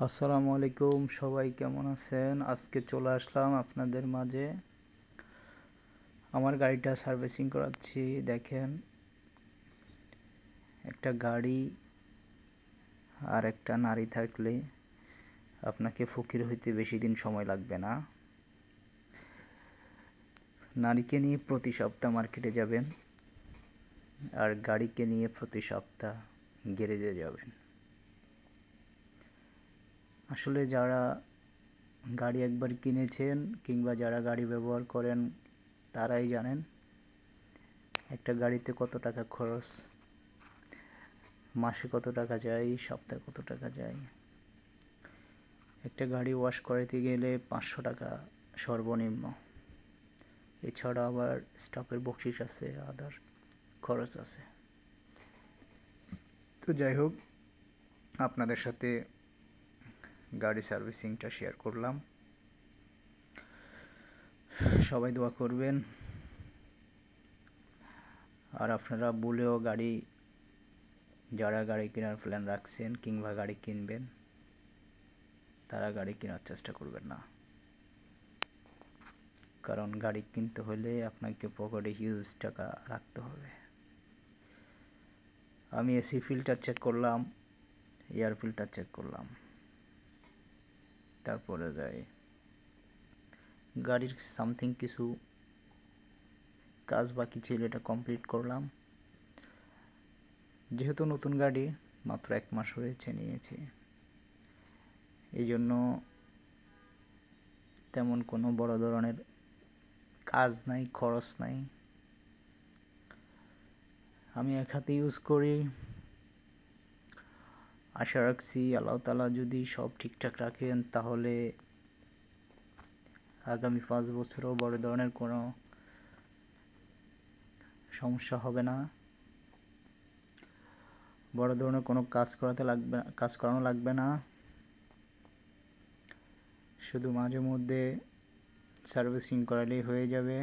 আসসালামু আলাইকুম, সবাই কেমন আছেন? আজকে চলে আসলাম আপনাদের মাঝে। আমার গাড়িটা সার্ভিসিং করাচ্ছি। দেখেন, একটা গাড়ি আর একটা নারী থাকলে আপনাকে ফকির হইতে বেশি দিন সময় লাগবে না। নারীকে নিয়ে প্রতি সপ্তাহ মার্কেটে যাবেন, আর গাড়িকে নিয়ে প্রতি সপ্তাহ গ্যারেজে যাবেন। আসলে যারা গাড়ি একবার কিনেছেন কিংবা যারা গাড়ি ব্যবহার করেন তারাই জানেন একটা গাড়িতে কত টাকা খরচ, মাসে কত টাকা যায়, সপ্তাহে কত টাকা যায়। একটা গাড়ি ওয়াশ করাতে গেলে 500 টাকা সর্বনিম্ন। এছাড়া আবার স্টাফের বকশিস আছে, আদার খরচ আছে। তো যাই হোক, আপনাদের সাথে গাড়ি সার্ভিসিংটা শেয়ার করলাম। সবাই দোয়া করবেন। আর আপনারা বলেও যারা গাড়ি কেনার প্ল্যান রাখছেন কিংবা গাড়ি কিনবেন, তারা গাড়ি কেনার চেষ্টা করবেন না। কারণ গাড়ি কিনতে হলে আপনাকে পকেটে হিউজ টাকা রাখতে হবে। আমি এসি ফিল্টার চেক করলাম, এয়ার ফিল্টার চেক করলাম, তারপরে যাই গাড়ির সামথিং কিছু কাজ বাকি ছিল, এটা কমপ্লিট করলাম। যেহেতু নতুন গাড়ি, মাত্র 1 মাস হয়েছে নিয়েছি, এই জন্য তেমন কোনো বড় ধরনের কাজ নাই, খরচ নাই। আমি এক হাতে ইউজ করি। আশা রাখছি আল্লাহ তাআলা যদি সব ঠিকঠাক রাখেন তাহলে আগামী 5 বছরও বড় ধরনের কোনো সমস্যা হবে না, বড় ধরনের কোনো কাজ করানো লাগবে না। শুধু মাঝে মধ্যে সার্ভিসিং করালেই হয়ে যাবে।